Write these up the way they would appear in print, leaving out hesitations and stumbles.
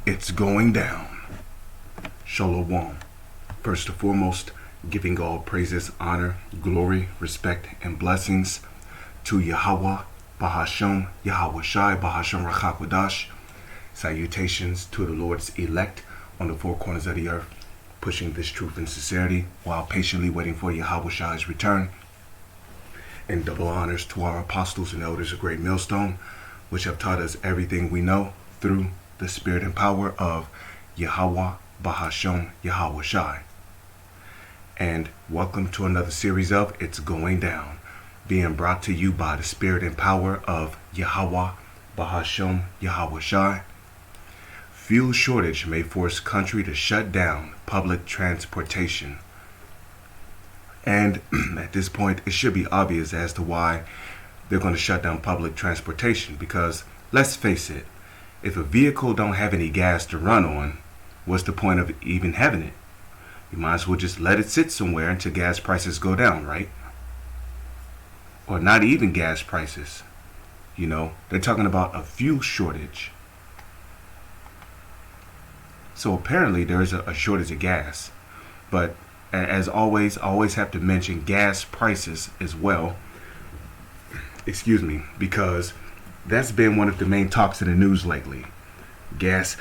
It's going down. Shalom. First and foremost, giving all praises, honor, glory, respect, and blessings to Yahweh, Bahasham, Yahweh Shai, Bahasham Rachakwadash. Salutations to the Lord's elect on the four corners of the earth, pushing this truth and sincerity while patiently waiting for Yahweh Shai's return. And double honors to our apostles and elders of Great Millstone, which have taught us everything we know through the spirit and power of Yahweh, Bahasham, Yahweh Shai. And welcome to another series of It's Going Down, being brought to you by the spirit and power of Yahweh, Bahasham, Yahweh Shai. Fuel shortage may force country to shut down public transportation. And at this point, it should be obvious as to why they're going to shut down public transportation. Because let's face it, if a vehicle don't have any gas to run on, what's the point of even having it? You might as well just let it sit somewhere until gas prices go down, right? Or not even gas prices. You know, they're talking about a fuel shortage. So apparently there is a shortage of gas. But as always, I always have to mention gas prices as well. Excuse me, because that's been one of the main talks in the news lately. Gas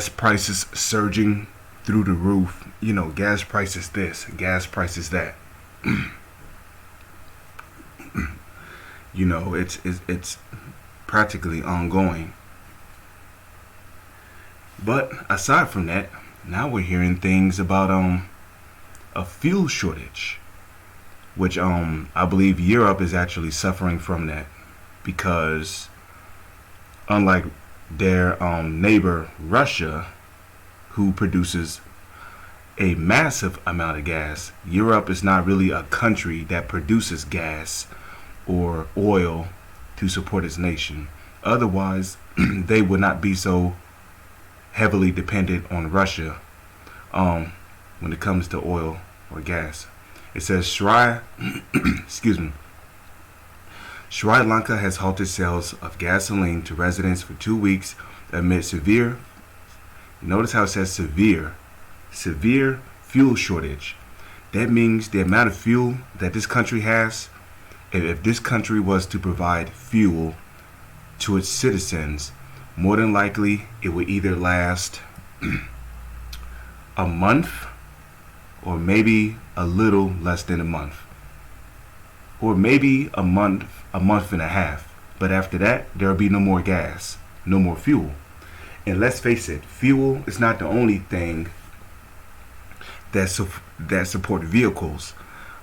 prices surging through the roof. You know, gas prices this, gas prices that. You know, it's practically ongoing. But aside from that, now we're hearing things about a fuel shortage, which I believe Europe is actually suffering from that, because unlike their neighbor Russia, who produces a massive amount of gas, Europe is not really a country that produces gas or oil to support its nation. Otherwise, they would not be so heavily dependent on Russia when it comes to oil or gas. It says excuse me. Sri Lanka has halted sales of gasoline to residents for 2 weeks amid severe, notice how it says severe fuel shortage. That means the amount of fuel that this country has, if this country was to provide fuel to its citizens, more than likely it would either last a month or maybe a little less than a month, or maybe a month and a half. But after that, there'll be no more gas, no more fuel. And let's face it, fuel is not the only thing that support vehicles.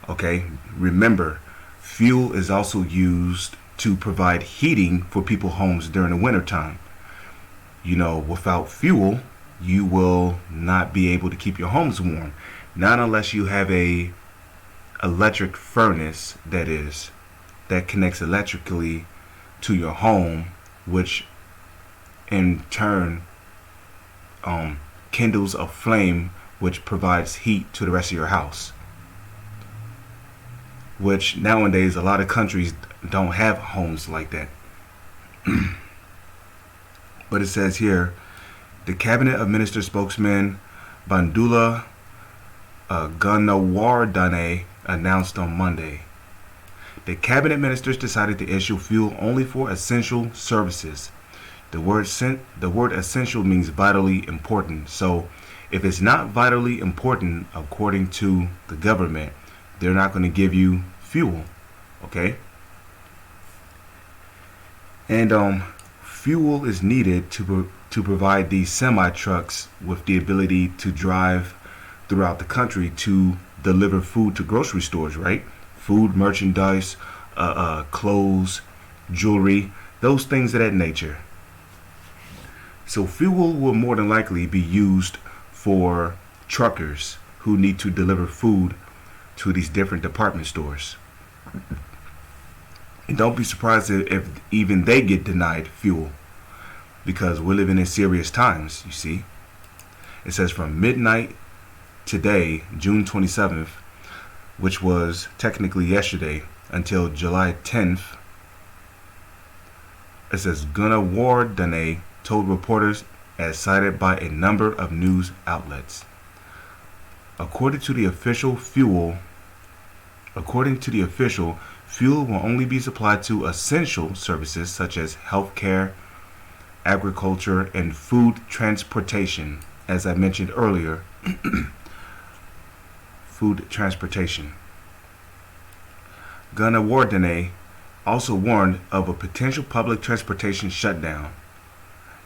Okay, remember, fuel is also used to provide heating for people's homes during the wintertime. You know, without fuel, you will not be able to keep your homes warm. Not unless you have a electric furnace that connects electrically to your home, which in turn kindles a flame which provides heat to the rest of your house. Which nowadays a lot of countries don't have homes like that. But it says here, the Cabinet of Minister spokesman Bandula Gunawardane announced on Monday. The cabinet ministers decided to issue fuel only for essential services. The word essential means vitally important. So if it's not vitally important, according to the government, they're not going to give you fuel. Okay? And fuel is needed to provide these semi-trucks with the ability to drive throughout the country to deliver food to grocery stores, right? Food, merchandise, clothes, jewelry, those things of that nature. So fuel will more than likely be used for truckers who need to deliver food to these different department stores. And don't be surprised if even they get denied fuel, because we're living in serious times, you see. It says from midnight today, June 27th, which was technically yesterday, until July 10th, it says Gunawardane told reporters as cited by a number of news outlets. According to the official, fuel will only be supplied to essential services such as healthcare, agriculture, and food transportation. As I mentioned earlier, food transportation. Gunawardene also warned of a potential public transportation shutdown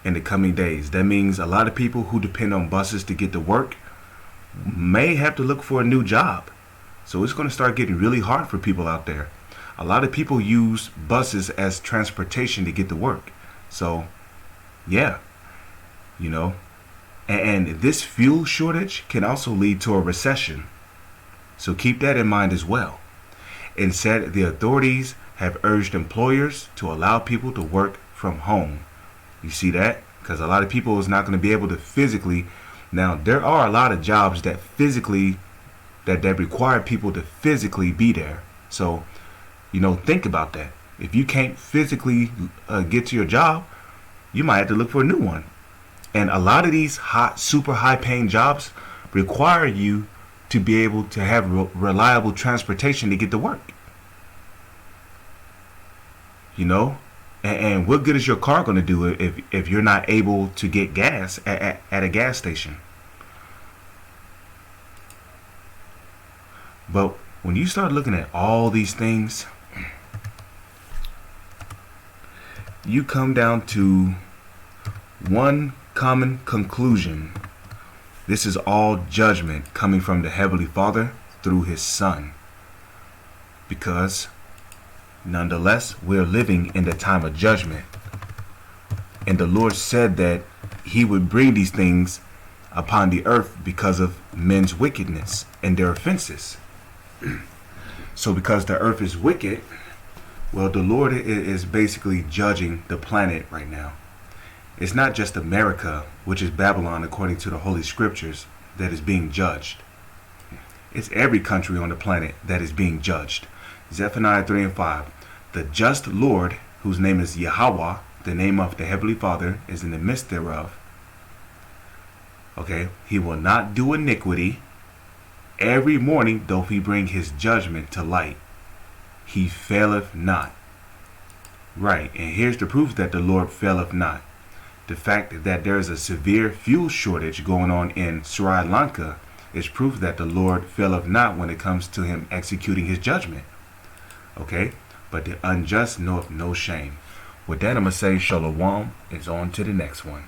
in the coming days. That means a lot of people who depend on buses to get to work may have to look for a new job. So it's going to start getting really hard for people out there. A lot of people use buses as transportation to get to work. So, yeah, and this fuel shortage can also lead to a recession. So keep that in mind as well. Instead, the authorities have urged employers to allow people to work from home. You see that? Because a lot of people is not going to be able to physically. Now, there are a lot of jobs that require people to physically be there. So, think about that. If you can't physically get to your job, you might have to look for a new one. And a lot of these super high paying jobs require you to be able to have reliable transportation to get to work. And what good is your car going to do if you're not able to get gas at a gas station? But when you start looking at all these things, you come down to one common conclusion. This is all judgment coming from the Heavenly Father through His Son. Because, nonetheless, we're living in the time of judgment. And the Lord said that He would bring these things upon the earth because of men's wickedness and their offenses. So because the earth is wicked, well, the Lord is basically judging the planet right now. It's not just America, which is Babylon according to the Holy Scriptures, that is being judged. It's every country on the planet that is being judged. Zephaniah 3 and 5. The just Lord, whose name is Yahweh, the name of the Heavenly Father, is in the midst thereof. Okay, He will not do iniquity. Every morning doth He bring His judgment to light. He faileth not. Right, and here's the proof that the Lord faileth not. The fact that there is a severe fuel shortage going on in Sri Lanka is proof that the Lord faileth not when it comes to Him executing His judgment. Okay, but the unjust knoweth no shame. With that, I'm going to say shalom. It's on to the next one.